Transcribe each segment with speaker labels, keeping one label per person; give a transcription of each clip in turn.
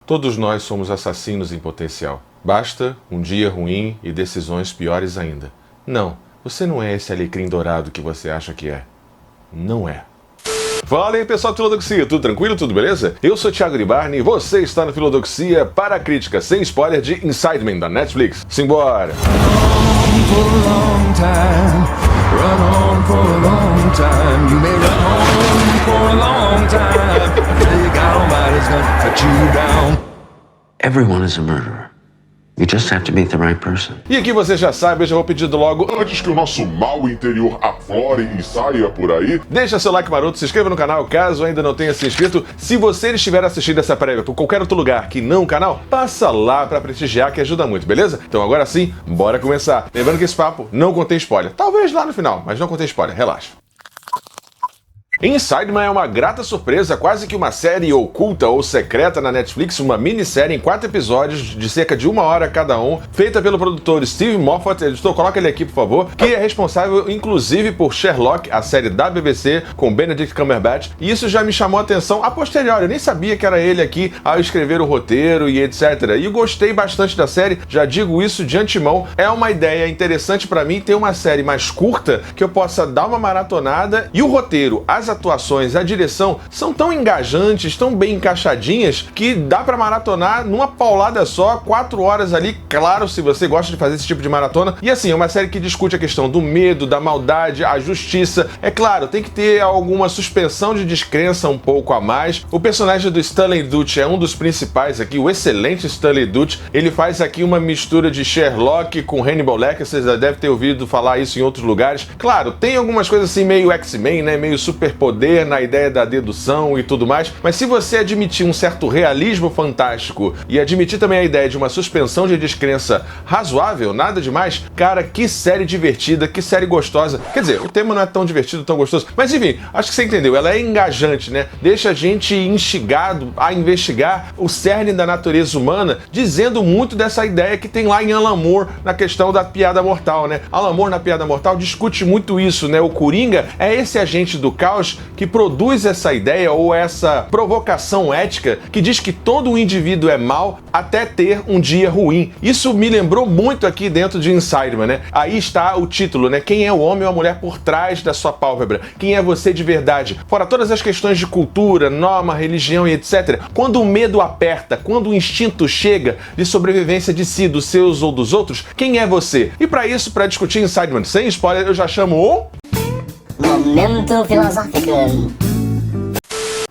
Speaker 1: Todos nós somos assassinos em potencial. Basta um dia ruim e decisões piores ainda. Não, você não é esse alecrim dourado que você acha que é. Não é. Fala aí, pessoal do Filodoxia, tudo tranquilo, tudo beleza? Eu sou Thiago Ribarni e você está no Filodoxia para a crítica sem spoiler de Inside Man da Netflix. Simbora!
Speaker 2: Everyone is a murderer. You just have to meet the right person.
Speaker 1: E aqui você já sabe, eu já vou pedindo logo,
Speaker 3: Antes que o nosso mal interior aflore e saia por aí,
Speaker 1: deixa seu like maroto, se inscreva no canal caso ainda não tenha se inscrito. Se você estiver assistindo essa prévia por qualquer outro lugar que não o canal, passa lá pra prestigiar que ajuda muito, beleza? Então agora sim, bora começar. Lembrando que esse papo não contém spoiler. Talvez lá no final, mas não contém spoiler, relaxa. Inside Man é uma grata surpresa, quase que uma série oculta ou secreta na Netflix, uma minissérie em 4 episódios de cerca de 1 hora cada um, feita pelo produtor Steve Moffat, editor, coloca ele aqui por favor, que é responsável inclusive por Sherlock, a série da BBC, com Benedict Cumberbatch, e isso já me chamou a atenção a posteriori, eu nem sabia que era ele aqui ao escrever o roteiro e etc. E eu gostei bastante da série, já digo isso de antemão, é uma ideia interessante pra mim ter uma série mais curta, que eu possa dar uma maratonada, e o roteiro, as atuações, a direção são tão engajantes, tão bem encaixadinhas, que dá pra maratonar numa paulada só, 4 horas ali, claro, se você gosta de fazer esse tipo de maratona. E assim, é uma série que discute a questão do medo, da maldade, a justiça. É claro, tem que ter alguma suspensão de descrença um pouco a mais. O personagem do Stanley Tucci é um dos principais aqui, o excelente Stanley Tucci. Ele faz aqui uma mistura de Sherlock com Hannibal Lecter, vocês já devem ter ouvido falar isso em outros lugares. Claro, tem algumas coisas assim meio X-Men, né, meio superpoder na ideia da dedução e tudo mais, mas se você admitir um certo realismo fantástico e admitir também a ideia de uma suspensão de descrença razoável, nada demais, cara, que série divertida, que série gostosa. Quer dizer, o tema não é tão divertido, tão gostoso, mas enfim, acho que você entendeu, ela é engajante, né? Deixa a gente instigado a investigar o cerne da natureza humana, dizendo muito dessa ideia que tem lá em Alan Moore, na questão da piada mortal, né? Alan Moore, na piada mortal, discute muito isso, né? O Coringa é esse agente do caos que produz essa ideia ou essa provocação ética que diz que todo indivíduo é mau até ter um dia ruim. Isso me lembrou muito aqui dentro de Inside Man, né? Aí está o título, né? Quem é o homem ou a mulher por trás da sua pálpebra? Quem é você de verdade? Fora todas as questões de cultura, norma, religião e etc. Quando o medo aperta, quando o instinto chega de sobrevivência de si, dos seus ou dos outros, quem é você? E para isso, para discutir Inside Man sem spoiler, eu já chamo o...
Speaker 4: Momento filosófico.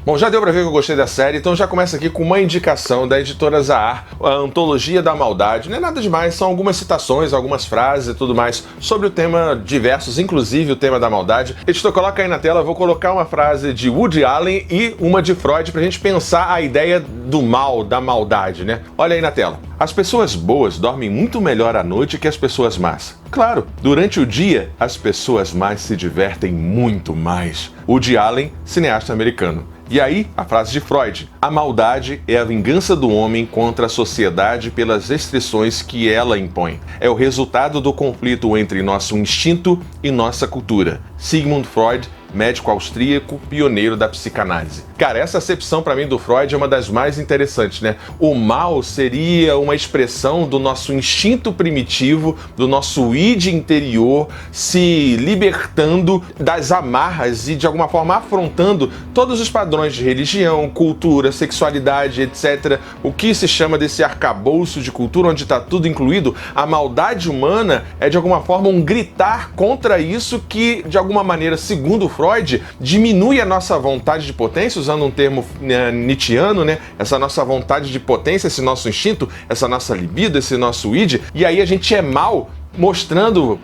Speaker 1: Bom, já deu pra ver que eu gostei da série, então já começa aqui com uma indicação da editora Zahar, a Antologia da Maldade. Não é nada demais, são algumas citações, algumas frases e tudo mais sobre o tema diversos, inclusive o tema da maldade. Editor, coloca aí na tela, eu vou colocar uma frase de Woody Allen e uma de Freud pra gente pensar a ideia do mal, da maldade, né? Olha aí na tela. As pessoas boas dormem muito melhor à noite que as pessoas más. Claro, durante o dia, as pessoas más se divertem muito mais. Woody Allen, cineasta americano. E aí, a frase de Freud: a maldade é a vingança do homem contra a sociedade pelas restrições que ela impõe. É o resultado do conflito entre nosso instinto e nossa cultura. Sigmund Freud, médico austríaco, pioneiro da psicanálise. Cara, essa acepção pra mim do Freud é uma das mais interessantes, né? O mal seria uma expressão do nosso instinto primitivo, do nosso id interior se libertando das amarras e de alguma forma afrontando todos os padrões de religião, cultura, sexualidade, etc. O que se chama desse arcabouço de cultura onde está tudo incluído. A maldade humana é de alguma forma um gritar contra isso que, de alguma maneira, segundo Freud, diminui a nossa vontade de potência, usando um termo nietzschiano, né? Essa nossa vontade de potência, esse nosso instinto, essa nossa libido, esse nosso id, e aí a gente é mal, mostrando,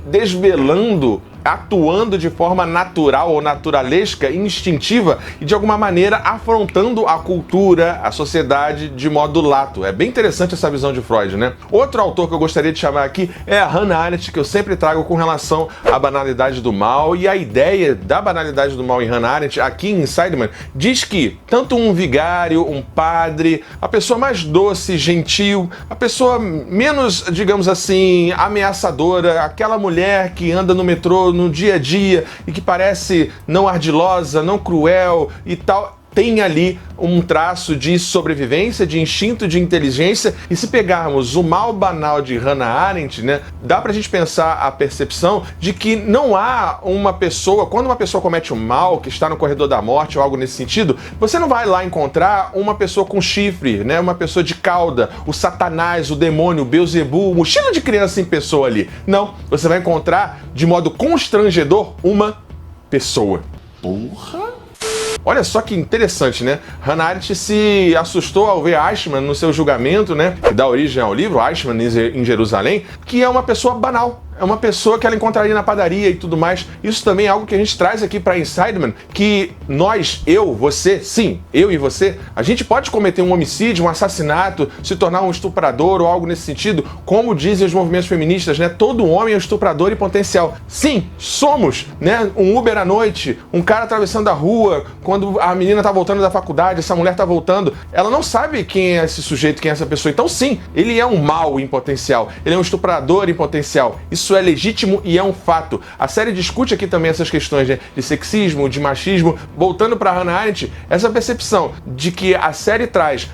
Speaker 1: desvelando, atuando de forma natural ou naturalesca, instintiva e de alguma maneira afrontando a cultura, a sociedade de modo lato. É bem interessante essa visão de Freud, né? Outro autor que eu gostaria de chamar aqui é a Hannah Arendt, que eu sempre trago com relação à banalidade do mal, e a ideia da banalidade do mal em Hannah Arendt, aqui em Inside Man, diz que tanto um vigário, um padre, a pessoa mais doce, gentil, a pessoa menos, digamos assim, ameaçadora, aquela mulher que anda no metrô no dia a dia e que parece não ardilosa, não cruel e tal, tem ali um traço de sobrevivência, de instinto de inteligência, e se pegarmos o mal banal de Hannah Arendt, né, dá pra gente pensar a percepção de que não há uma pessoa, quando uma pessoa comete um mal, que está no corredor da morte ou algo nesse sentido, você não vai lá encontrar uma pessoa com chifre, né, uma pessoa de cauda, o Satanás, o demônio, o Beelzebub, mochila de criança em pessoa ali. Não, você vai encontrar de modo constrangedor uma pessoa. Porra! Olha só que interessante, né? Hannah Arendt se assustou ao ver Eichmann no seu julgamento, né? Que dá origem ao livro, Eichmann em Jerusalém, que é uma pessoa banal. É uma pessoa que ela encontraria na padaria e tudo mais. Isso também é algo que a gente traz aqui para Insiderman, que nós, eu, você, sim, eu e você, a gente pode cometer um homicídio, um assassinato, se tornar um estuprador ou algo nesse sentido, como dizem os movimentos feministas, né? Todo homem é um estuprador em potencial. Sim, somos, né? Um Uber à noite, um cara atravessando a rua, quando a menina tá voltando da faculdade, essa mulher tá voltando, ela não sabe quem é esse sujeito, quem é essa pessoa. Então sim, ele é um mal em potencial, ele é um estuprador em potencial. Isso é legítimo e é um fato. A série discute aqui também essas questões, né, de sexismo, de machismo. Voltando para Hannah Arendt, essa percepção de que a série traz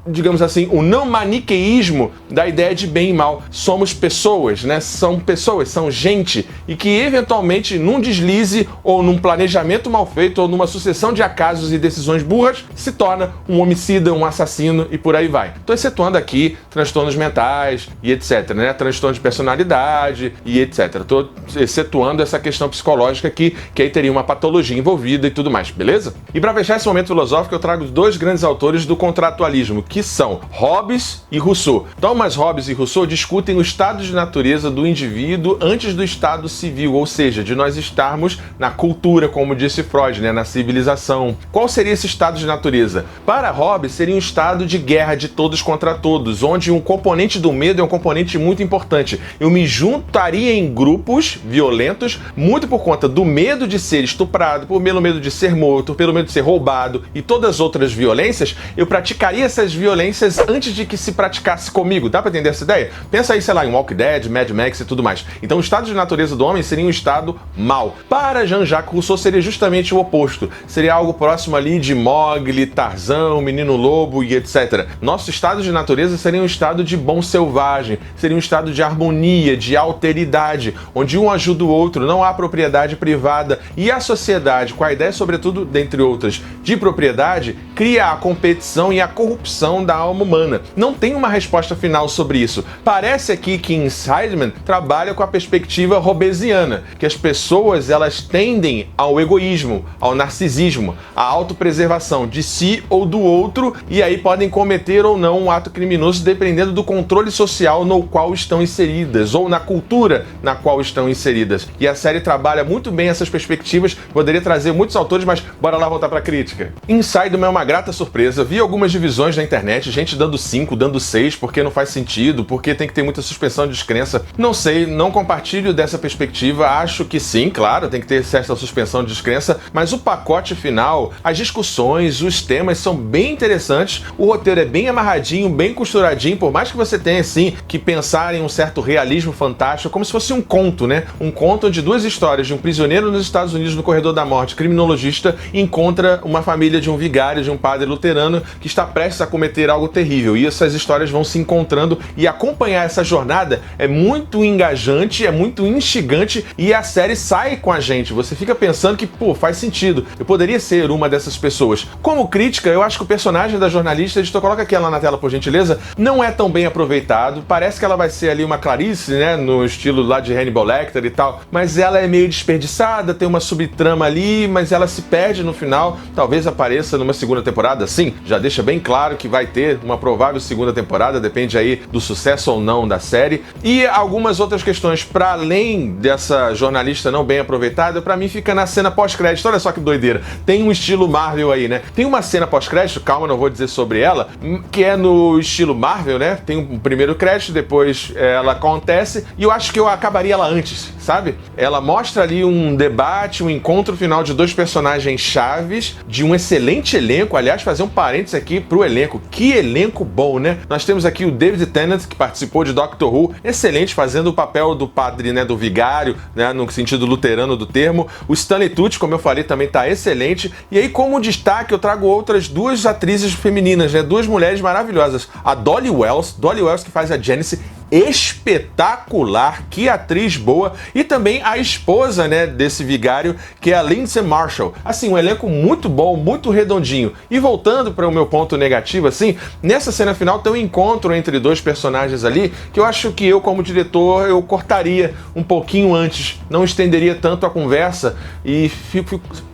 Speaker 1: digamos assim, o não maniqueísmo da ideia de bem e mal. Somos pessoas, né? São pessoas, são gente, e que eventualmente num deslize ou num planejamento mal feito ou numa sucessão de acasos e decisões burras se torna um homicida, um assassino e por aí vai. Estou excetuando aqui transtornos mentais e etc, né? Transtorno de personalidade e etc. Estou excetuando essa questão psicológica aqui, que aí teria uma patologia envolvida e tudo mais, beleza? E para fechar esse momento filosófico, eu trago dois grandes autores do contratualismo, que são Hobbes e Rousseau. Thomas Hobbes e Rousseau discutem o estado de natureza do indivíduo antes do estado civil, ou seja, de nós estarmos na cultura, como disse Freud, né, na civilização. Qual seria esse estado de natureza? Para Hobbes, seria um estado de guerra de todos contra todos, onde um componente do medo é um componente muito importante. Eu me juntaria em grupos violentos, muito por conta do medo de ser estuprado, pelo medo de ser morto, pelo medo de ser roubado e todas as outras violências, eu praticaria essas violências antes de que se praticasse comigo. Dá pra entender essa ideia? Pensa aí, sei lá, em Walking Dead, Mad Max e tudo mais. Então o estado de natureza do homem seria um estado mau. Para Jean-Jacques Rousseau seria justamente o oposto. Seria algo próximo ali de Mowgli, Tarzan, Menino Lobo e etc. Nosso estado de natureza seria um estado de bom selvagem, seria um estado de harmonia, de alteridade, onde um ajuda o outro, não há propriedade privada, e a sociedade, com a ideia, sobretudo, dentre outras, de propriedade, cria a competição e a corrupção da alma humana. Não tem uma resposta final sobre isso. Parece aqui que Insiderman trabalha com a perspectiva hobbesiana, que as pessoas elas tendem ao egoísmo, ao narcisismo, à autopreservação de si ou do outro, e aí podem cometer ou não um ato criminoso dependendo do controle social no qual estão inseridas, ou na cultura na qual estão inseridas. E a série trabalha muito bem essas perspectivas, poderia trazer muitos autores, mas bora lá voltar para a crítica. Insiderman é uma grata surpresa, vi algumas divisões na internet, gente dando 5, dando 6, porque não faz sentido, porque tem que ter muita suspensão de descrença. Não sei, não compartilho dessa perspectiva, acho que sim, claro, tem que ter certa suspensão de descrença, mas o pacote final, as discussões, os temas são bem interessantes, o roteiro é bem amarradinho, bem costuradinho, por mais que você tenha, sim, que pensar em um certo realismo fantástico, como se fosse um conto, né? Um conto onde duas histórias de um prisioneiro nos Estados Unidos no corredor da morte, criminologista, encontra uma família de um vigário, de um padre luterano, que está prestes a cometer algo terrível, e essas histórias vão se encontrando, e acompanhar essa jornada é muito engajante, é muito instigante, e a série sai com a gente, você fica pensando que, pô, faz sentido, eu poderia ser uma dessas pessoas. Como crítica, eu acho que o personagem da jornalista, editor, coloca aqui ela na tela por gentileza, não é tão bem aproveitado, parece que ela vai ser ali uma Clarice, né, no estilo lá de Hannibal Lecter e tal, mas ela é meio desperdiçada, tem uma subtrama ali, mas ela se perde no final, talvez apareça numa segunda temporada, sim, já deixa bem claro que vai ter uma provável segunda temporada, depende aí do sucesso ou não da série. E algumas outras questões para além dessa jornalista não bem aproveitada, para mim fica na cena pós-crédito. Olha só que doideira, tem um estilo Marvel aí, né? Tem uma cena pós-crédito, calma, não vou dizer sobre ela, que é no estilo Marvel, né? Tem um primeiro crédito, depois ela acontece, e eu acho que eu acabaria ela antes, sabe? Ela mostra ali um debate, um encontro final de dois personagens chaves, de um excelente elenco. Aliás, fazer um parênteses aqui pro elenco. Que elenco bom, né? Nós temos aqui o David Tennant, que participou de Doctor Who, excelente, fazendo o papel do padre, né, do vigário, né, no sentido luterano do termo. O Stanley Tucci, como eu falei, também tá excelente. E aí, como destaque, eu trago outras duas atrizes femininas, né, duas mulheres maravilhosas. A Dolly Wells que faz a Janice, espetacular, que atriz boa, e também a esposa, né, desse vigário, que é a Lindsay Marshall. Assim, um elenco muito bom, muito redondinho. E voltando para o meu ponto negativo, assim, nessa cena final tem um encontro entre dois personagens ali, que eu acho que eu, como diretor, eu cortaria um pouquinho antes, não estenderia tanto a conversa, e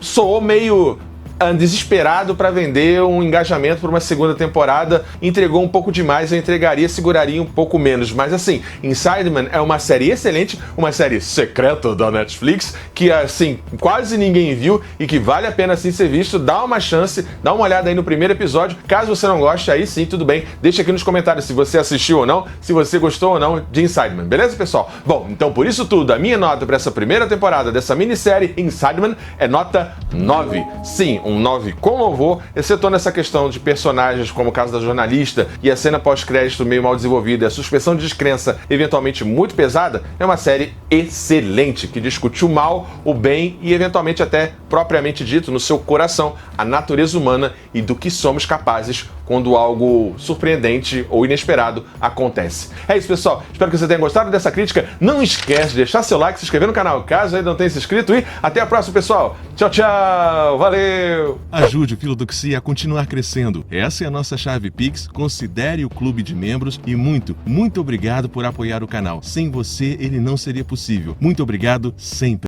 Speaker 1: soou meio desesperado para vender um engajamento para uma segunda temporada, entregou um pouco demais, eu seguraria um pouco menos. Mas assim, Inside Man é uma série excelente, uma série secreta da Netflix, que assim, quase ninguém viu e que vale a pena sim ser visto. Dá uma chance, dá uma olhada aí no primeiro episódio. Caso você não goste, aí sim, tudo bem. Deixa aqui nos comentários se você assistiu ou não, se você gostou ou não de Inside Man, beleza, pessoal? Bom, então por isso tudo, a minha nota para essa primeira temporada dessa minissérie Inside Man é nota 9. Sim, um 9 com louvor, excetuando essa questão de personagens como o caso da jornalista e a cena pós-crédito meio mal desenvolvida e a suspensão de descrença eventualmente muito pesada. É uma série excelente, que discute o mal, o bem e eventualmente até, propriamente dito, no seu coração, a natureza humana e do que somos capazes quando algo surpreendente ou inesperado acontece. É isso, pessoal. Espero que você tenha gostado dessa crítica. Não esquece de deixar seu like, se inscrever no canal caso ainda não tenha se inscrito e até a próxima, pessoal. Tchau, tchau. Valeu!
Speaker 5: Ajude o Filodoxia a continuar crescendo. Essa é a nossa chave Pix. Considere o clube de membros e muito obrigado por apoiar o canal. Sem você, ele não seria possível. Muito obrigado sempre.